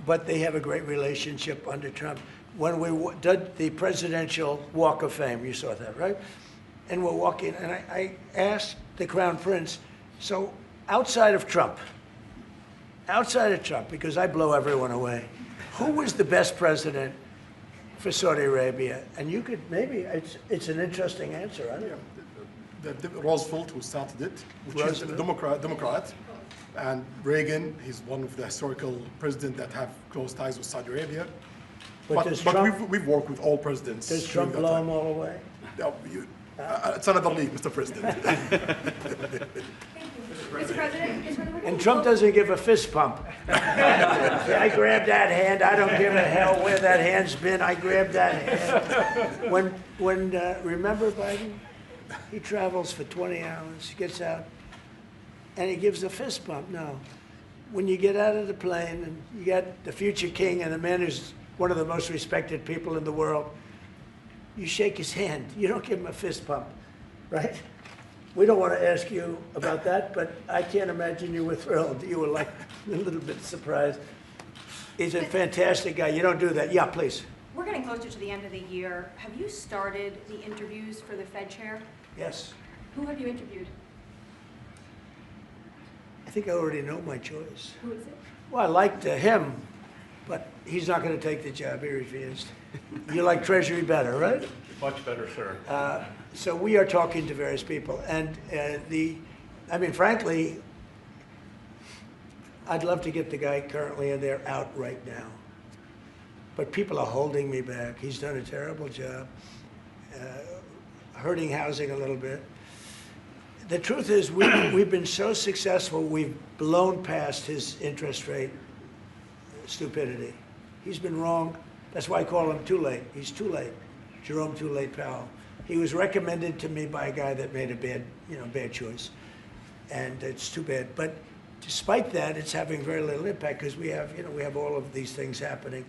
But they have a great relationship under Trump. When we did the Presidential Walk of Fame, you saw that, right? And we're walking, and I asked the Crown Prince, so outside of Trump, because I blow everyone away, who was the best president for Saudi Arabia? And you could maybe, it's an interesting answer, I don't know. Roosevelt, who started it, which is a Democrat. And Reagan, he's one of the historical presidents that have close ties with Saudi Arabia. But we've worked with all presidents. Does Trump blow them all away? No, it's another league, Mr. President. Mr. President, and Trump doesn't give a fist pump. I grabbed that hand. I don't give a hell where that hand's been. I grabbed that hand. Remember Biden? He travels for 20 hours, gets out, and he gives a fist bump. No. When you get out of the plane and you got the future king and the man who's one of the most respected people in the world, you shake his hand. You don't give him a fist pump, right? We don't want to ask you about that, but I can't imagine you were thrilled. You were like a little bit surprised. He's a fantastic guy. You don't do that. Yeah, please. we're getting closer to the end of the year. Have you started the interviews for the Fed chair? Yes. Who have you interviewed? I think I already know my choice. Who is it? Well, I liked him, but he's not going to take the job. He refused. You like Treasury better, right? Much better, sir. So we are talking to various people. And frankly, I'd love to get the guy currently in there out right now. But people are holding me back. He's done a terrible job, hurting housing a little bit. The truth is, we've been so successful, we've blown past his interest rate stupidity. He's been wrong. That's why I call him too late. He's too late. Jerome Too Late Powell. He was recommended to me by a guy that made a bad choice. And it's too bad. But despite that, it's having very little impact because we have all of these things happening.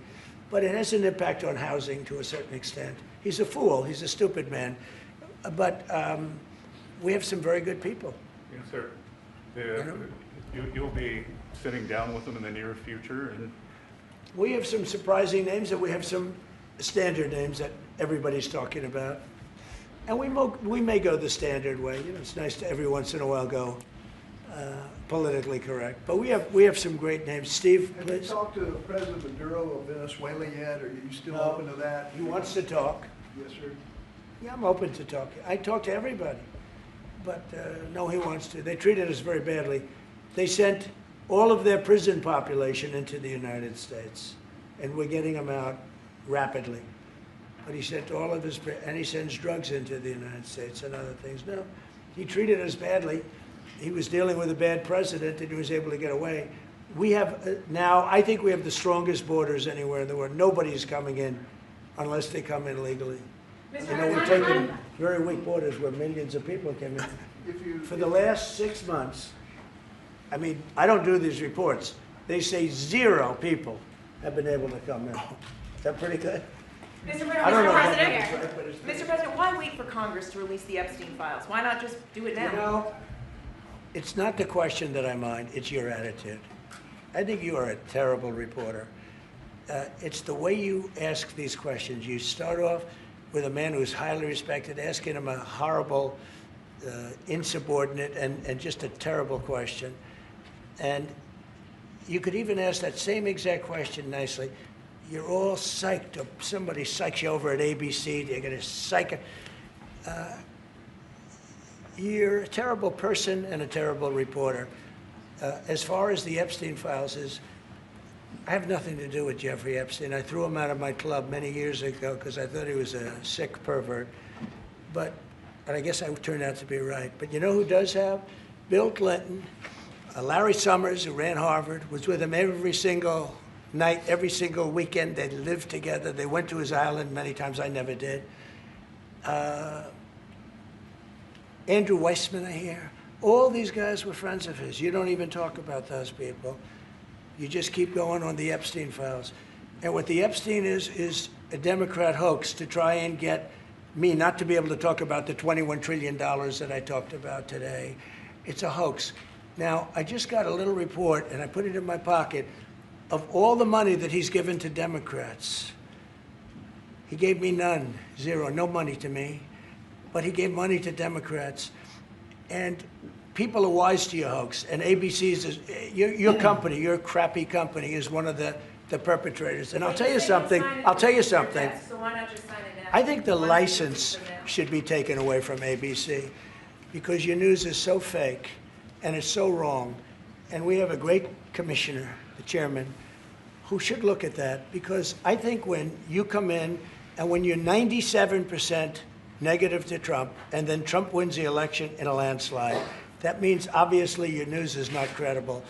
But it has an impact on housing to a certain extent. He's a fool. He's a stupid man. But we have some very good people. Yes, sir. You'll be sitting down with them in the near future, and we have some surprising names, and we have some standard names that everybody's talking about. And we may go the standard way. It's nice to every once in a while go politically correct. But we have some great names. Steve, please. Have you talked to President Maduro of Venezuela yet? Are you still open to that? He wants to talk. Yes, sir. Yeah, I'm open to talk. I talk to everybody. But no, he wants to. They treated us very badly. They sent all of their prison population into the United States, and we're getting them out rapidly. But he sent all of his, and he sends drugs into the United States and other things. No, he treated us badly. He was dealing with a bad president, and he was able to get away. We have now, I think we have the strongest borders anywhere in the world. Nobody's coming in unless they come in legally. We're taking very weak borders where millions of people came in. For the last 6 months, I don't do these reports. They say 0 people have been able to come in. Is that pretty good? I don't know. Mr. President, why wait for Congress to release the Epstein files? Why not just do it now? You know, it's not the question that I mind, it's your attitude. I think you are a terrible reporter. It's the way you ask these questions. You start off with a man who's highly respected, asking him a horrible, insubordinate, and just a terrible question. And you could even ask that same exact question nicely. You're all psyched up. Somebody psychs you over at ABC. They're going to psych it. You're a terrible person and a terrible reporter. As far as the Epstein files is, I have nothing to do with Jeffrey Epstein. I threw him out of my club many years ago because I thought he was a sick pervert. And I guess I turned out to be right. But you know who does have? Bill Clinton, Larry Summers, who ran Harvard, was with him every single night, every single weekend. They lived together. They went to his island many times. I never did. Andrew Weissman, I hear. All these guys were friends of his. You don't even talk about those people. You just keep going on the Epstein files. And what the Epstein is a Democrat hoax to try and get me not to be able to talk about the $21 trillion that I talked about today. It's a hoax. Now, I just got a little report, and I put it in my pocket, of all the money that he's given to Democrats. He gave me none, zero, no money to me. But he gave money to Democrats. And people are wise to your hoax. And ABC's, your company, your crappy company, is one of the perpetrators. And I'll tell you something. I'll tell you something. So why not just sign it now? I think the license should be taken away from ABC because your news is so fake and it's so wrong. And we have a great commissioner, the chairman, who should look at that, because I think when you come in and when you're 97% negative to Trump and then Trump wins the election in a landslide, that means obviously your news is not credible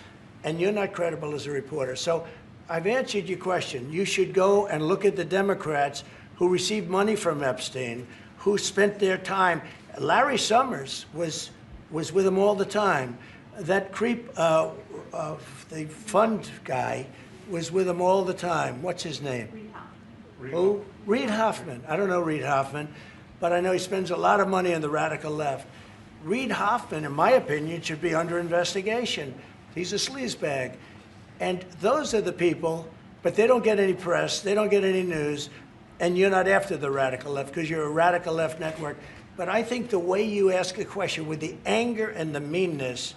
and you're not credible as a reporter. So I've answered your question. You should go and look at the Democrats who received money from Epstein, who spent their time. Larry Summers was with him all the time. That creep, the fund guy, was with him all the time. What's his name? Who? Reid Hoffman. I don't know Reid Hoffman, but I know he spends a lot of money on the radical left. Reid Hoffman, in my opinion, should be under investigation. He's a sleazebag. And those are the people, but they don't get any press, they don't get any news, and you're not after the radical left because you're a radical left network. But I think the way you ask a question with the anger and the meanness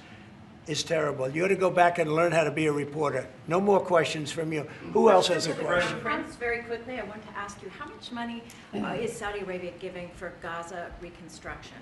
is terrible. You ought to go back and learn how to be a reporter. No more questions from you. Who else has a question? Prince, very quickly, I want to ask you, how much money is Saudi Arabia giving for Gaza reconstruction?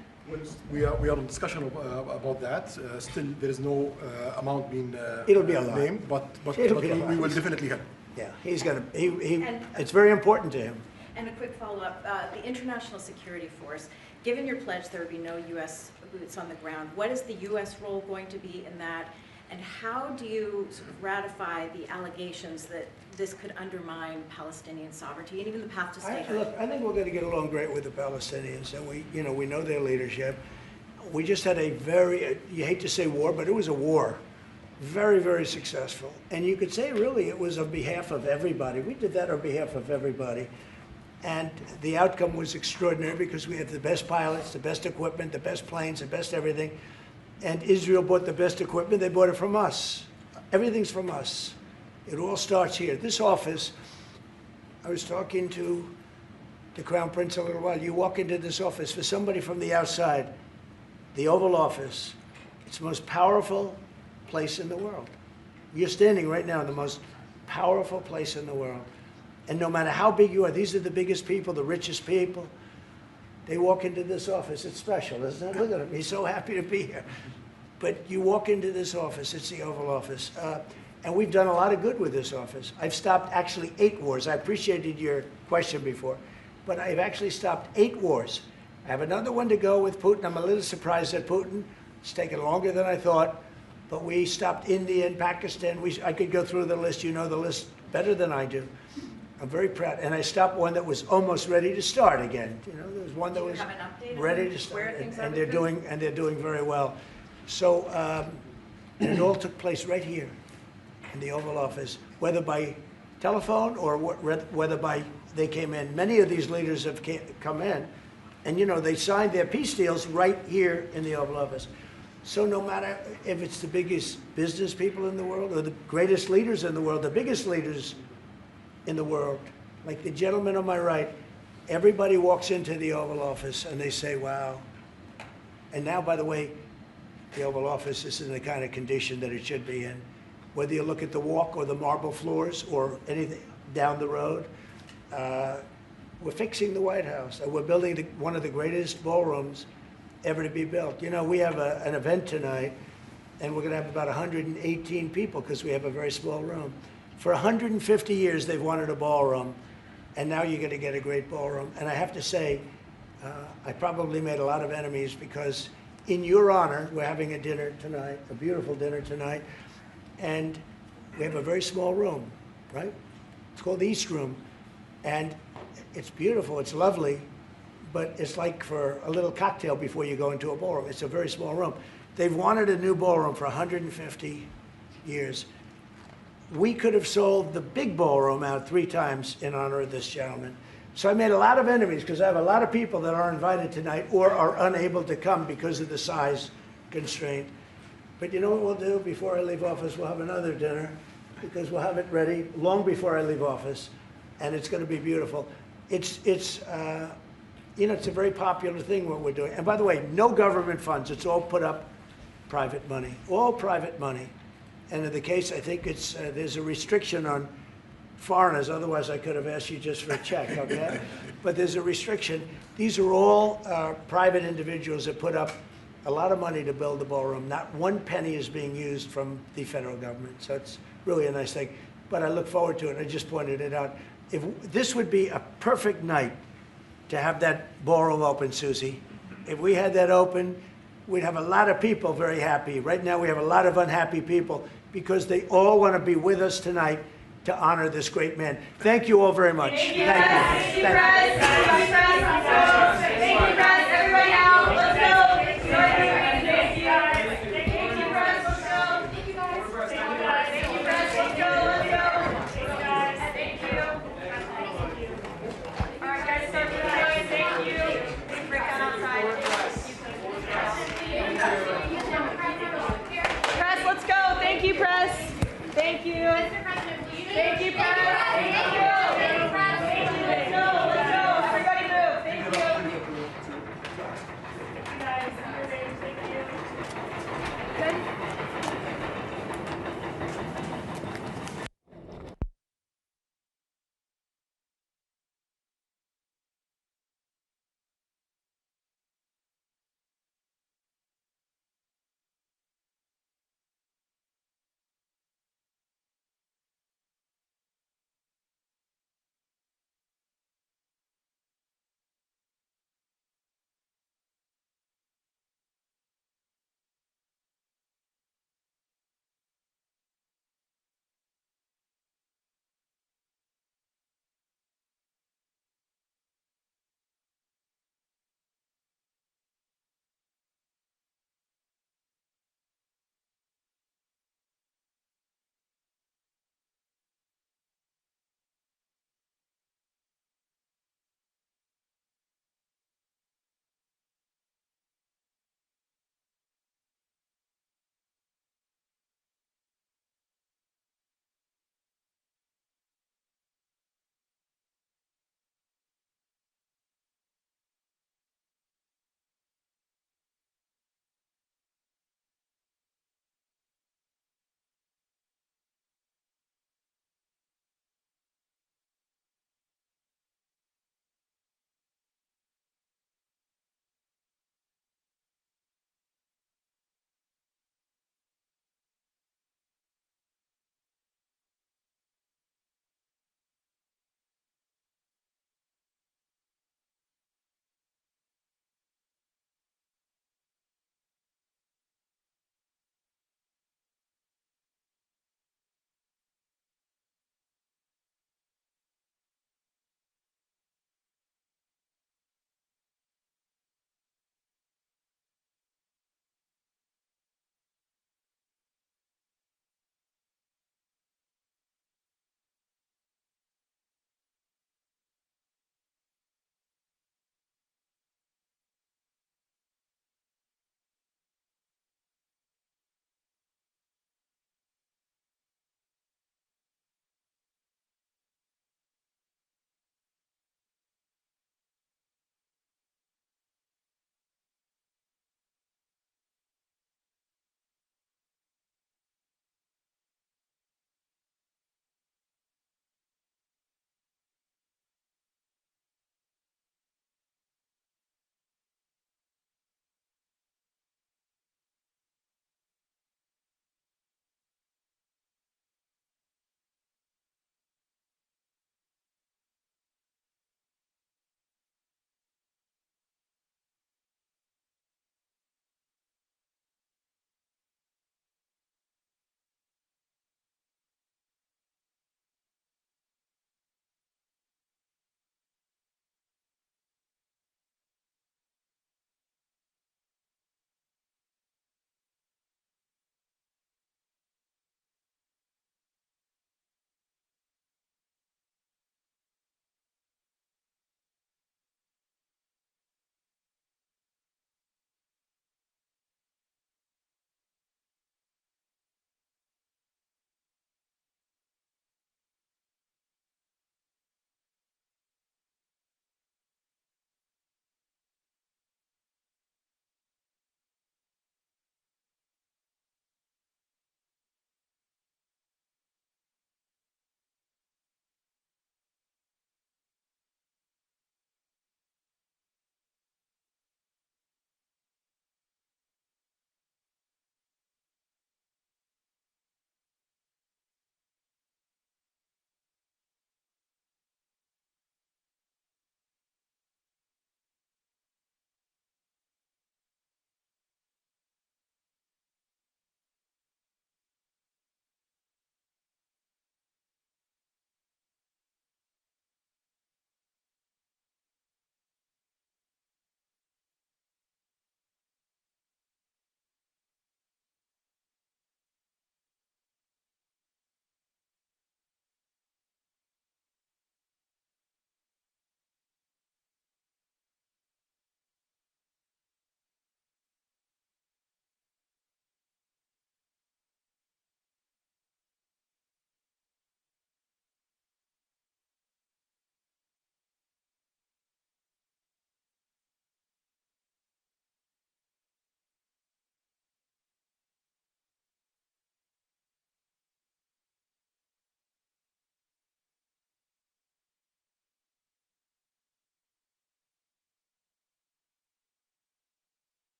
We are in discussion about that. Still, there is no amount being It'll be a lot. named, but we will definitely help. Yeah, he's going to, it's very important to him. And a quick follow-up, the International Security Force, given your pledge there would be no U.S. boots on the ground, what is the U.S. role going to be in that? And how do you sort of ratify the allegations that this could undermine Palestinian sovereignty and even the path to statehood? Look, I think we're going to get along great with the Palestinians, and we know their leadership. We just had a very, you hate to say war, but it was a war. Very, very successful. And you could say really it was on behalf of everybody. We did that on behalf of everybody. And the outcome was extraordinary because we had the best pilots, the best equipment, the best planes, the best everything. And Israel bought the best equipment. They bought it from us. Everything's from us. It all starts here. This office, I was talking to the Crown Prince a little while. You walk into this office, for somebody from the outside, the Oval Office, it's the most powerful place in the world. You're standing right now in the most powerful place in the world. And no matter how big you are, these are the biggest people, the richest people. They walk into this office. It's special, isn't it? Look at him. He's so happy to be here. But you walk into this office. It's the Oval Office. And we've done a lot of good with this office. I've stopped actually 8 wars. I appreciated your question before. But I've actually stopped 8 wars. I have another one to go with Putin. I'm a little surprised at Putin. It's taken longer than I thought. But we stopped India and Pakistan. I could go through the list. You know the list better than I do. I'm very proud. And I stopped one that was almost ready to start again. You know, there was one that was ready to start. And they're doing very well. So and it all took place right here in the Oval Office, whether by telephone or whether by they came in. Many of these leaders have come in, and you know, they signed their peace deals right here in the Oval Office. So no matter if it's the biggest business people in the world or the greatest leaders in the world, the biggest leaders in the world, like the gentleman on my right, everybody walks into the Oval Office and they say, wow. And now, by the way, the Oval Office is in the kind of condition that it should be in. Whether you look at the walk or the marble floors or anything down the road, we're fixing the White House. We're building one of the greatest ballrooms ever to be built. You know, we have an event tonight, and we're going to have about 118 people because we have a very small room. For 150 years, they've wanted a ballroom, and now you're going to get a great ballroom. And I have to say, I probably made a lot of enemies because in your honor, we're having a dinner tonight, a beautiful dinner tonight, and we have a very small room, right? It's called the East Room, and it's beautiful, it's lovely, but it's like for a little cocktail before you go into a ballroom. It's a very small room. They've wanted a new ballroom for 150 years. We could have sold the big ballroom out 3 times in honor of this gentleman. So I made a lot of enemies because I have a lot of people that are invited tonight or are unable to come because of the size constraint. But you know what we'll do before I leave office? We'll have another dinner because we'll have it ready long before I leave office, and it's going to be beautiful. You know, it's a very popular thing what we're doing. And by the way, no government funds. It's all put up private money, all private money. And in the case, I think it's there's a restriction on foreigners. Otherwise, I could have asked you just for a check, okay? But there's a restriction. These are all private individuals that put up a lot of money to build the ballroom. Not one penny is being used from the federal government. So it's really a nice thing. But I look forward to it. I just pointed it out. If this would be a perfect night to have that ballroom open, Susie. If we had that open, we'd have a lot of people very happy. Right now we have a lot of unhappy people because they all want to be with us tonight to honor this great man. Thank you all very much. Thank you. Thank you.